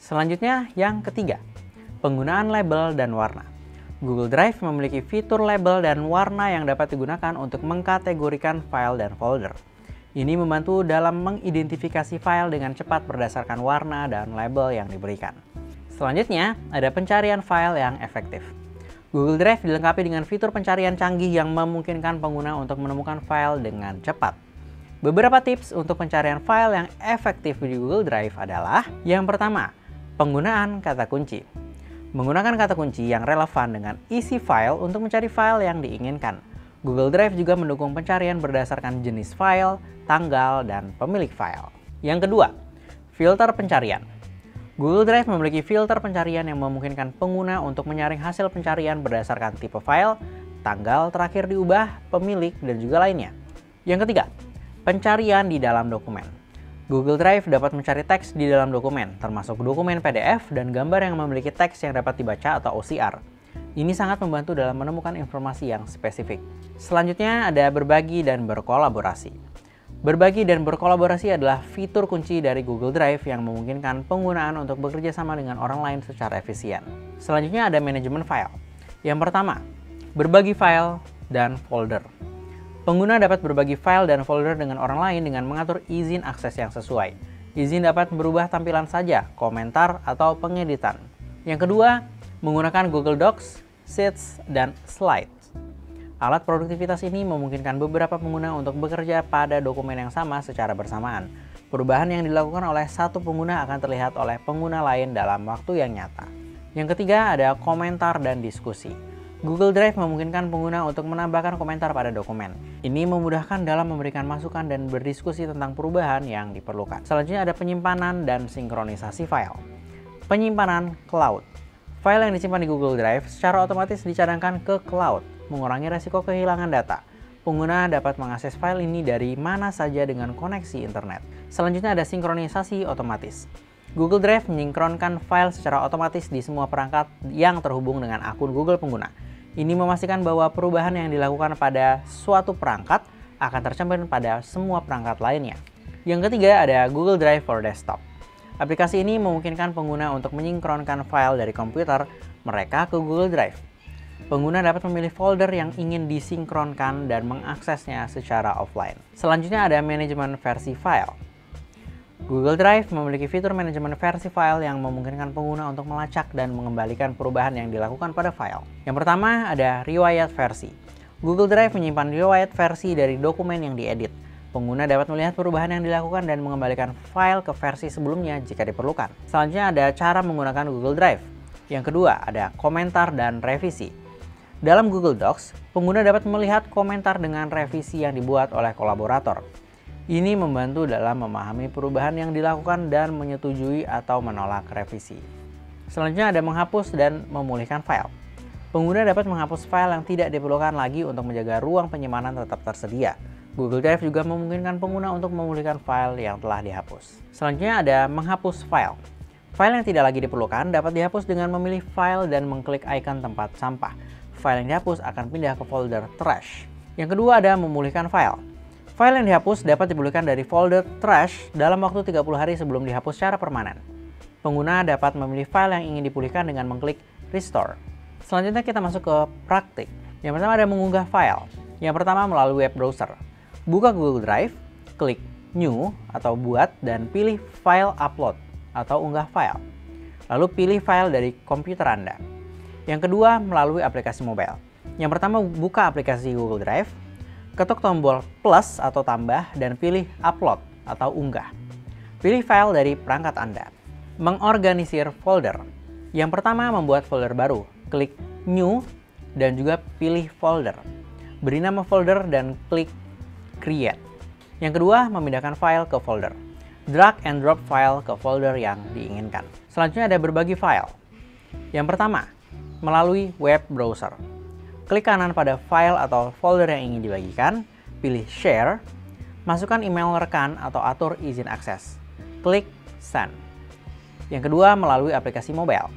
Selanjutnya, yang ketiga, penggunaan label dan warna. Google Drive memiliki fitur label dan warna yang dapat digunakan untuk mengkategorikan file dan folder. Ini membantu dalam mengidentifikasi file dengan cepat berdasarkan warna dan label yang diberikan. Selanjutnya, ada pencarian file yang efektif. Google Drive dilengkapi dengan fitur pencarian canggih yang memungkinkan pengguna untuk menemukan file dengan cepat. Beberapa tips untuk pencarian file yang efektif di Google Drive adalah: yang pertama, penggunaan kata kunci. Menggunakan kata kunci yang relevan dengan isi file untuk mencari file yang diinginkan. Google Drive juga mendukung pencarian berdasarkan jenis file, tanggal, dan pemilik file. Yang kedua, filter pencarian. Google Drive memiliki filter pencarian yang memungkinkan pengguna untuk menyaring hasil pencarian berdasarkan tipe file, tanggal terakhir diubah, pemilik, dan juga lainnya. Yang ketiga, pencarian di dalam dokumen. Google Drive dapat mencari teks di dalam dokumen, termasuk dokumen PDF dan gambar yang memiliki teks yang dapat dibaca atau OCR. Ini sangat membantu dalam menemukan informasi yang spesifik. Selanjutnya ada berbagi dan berkolaborasi. Berbagi dan berkolaborasi adalah fitur kunci dari Google Drive yang memungkinkan penggunaan untuk bekerja sama dengan orang lain secara efisien. Selanjutnya ada manajemen file. Yang pertama, berbagi file dan folder. Pengguna dapat berbagi file dan folder dengan orang lain dengan mengatur izin akses yang sesuai. Izin dapat berubah tampilan saja, komentar, atau pengeditan. Yang kedua, menggunakan Google Docs, Sheets, dan Slides. Alat produktivitas ini memungkinkan beberapa pengguna untuk bekerja pada dokumen yang sama secara bersamaan. Perubahan yang dilakukan oleh satu pengguna akan terlihat oleh pengguna lain dalam waktu yang nyata. Yang ketiga, ada komentar dan diskusi. Google Drive memungkinkan pengguna untuk menambahkan komentar pada dokumen. Ini memudahkan dalam memberikan masukan dan berdiskusi tentang perubahan yang diperlukan. Selanjutnya ada penyimpanan dan sinkronisasi file. Penyimpanan cloud. File yang disimpan di Google Drive secara otomatis dicadangkan ke cloud, mengurangi resiko kehilangan data. Pengguna dapat mengakses file ini dari mana saja dengan koneksi internet. Selanjutnya ada sinkronisasi otomatis. Google Drive menyinkronkan file secara otomatis di semua perangkat yang terhubung dengan akun Google pengguna. Ini memastikan bahwa perubahan yang dilakukan pada suatu perangkat akan tercermin pada semua perangkat lainnya. Yang ketiga ada Google Drive for Desktop. Aplikasi ini memungkinkan pengguna untuk menyinkronkan file dari komputer mereka ke Google Drive. Pengguna dapat memilih folder yang ingin disinkronkan dan mengaksesnya secara offline. Selanjutnya ada manajemen versi file. Google Drive memiliki fitur manajemen versi file yang memungkinkan pengguna untuk melacak dan mengembalikan perubahan yang dilakukan pada file. Yang pertama ada riwayat versi. Google Drive menyimpan riwayat versi dari dokumen yang diedit. Pengguna dapat melihat perubahan yang dilakukan dan mengembalikan file ke versi sebelumnya jika diperlukan. Selanjutnya ada cara menggunakan Google Drive. Yang kedua ada komentar dan revisi. Dalam Google Docs, pengguna dapat melihat komentar dengan revisi yang dibuat oleh kolaborator. Ini membantu dalam memahami perubahan yang dilakukan dan menyetujui atau menolak revisi. Selanjutnya ada menghapus dan memulihkan file. Pengguna dapat menghapus file yang tidak diperlukan lagi untuk menjaga ruang penyimpanan tetap tersedia. Google Drive juga memungkinkan pengguna untuk memulihkan file yang telah dihapus. Selanjutnya ada menghapus file. File yang tidak lagi diperlukan dapat dihapus dengan memilih file dan mengklik ikon tempat sampah. File yang dihapus akan pindah ke folder trash. Yang kedua ada memulihkan file. File yang dihapus dapat dipulihkan dari folder trash dalam waktu 30 hari sebelum dihapus secara permanen. Pengguna dapat memilih file yang ingin dipulihkan dengan mengklik restore. Selanjutnya kita masuk ke praktik. Yang pertama ada mengunggah file. Yang pertama melalui web browser. Buka Google Drive, klik new atau buat dan pilih file upload atau unggah file. Lalu pilih file dari komputer Anda. Yang kedua melalui aplikasi mobile. Yang pertama buka aplikasi Google Drive. Ketuk tombol plus atau tambah dan pilih upload atau unggah. Pilih file dari perangkat Anda. Mengorganisir folder. Yang pertama membuat folder baru. Klik new dan juga pilih folder. Beri nama folder dan klik create. Yang kedua memindahkan file ke folder. Drag and drop file ke folder yang diinginkan. Selanjutnya ada berbagi file. Yang pertama melalui web browser. Klik kanan pada file atau folder yang ingin dibagikan, pilih Share, masukkan email rekan atau atur izin akses. Klik Send. Yang kedua melalui aplikasi mobile.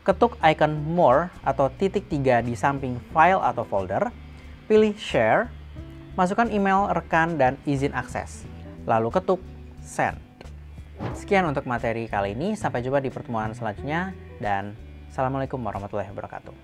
Ketuk icon More atau titik 3 di samping file atau folder, pilih Share, masukkan email rekan dan izin akses, lalu ketuk Send. Sekian untuk materi kali ini, sampai jumpa di pertemuan selanjutnya, dan Assalamualaikum warahmatullahi wabarakatuh.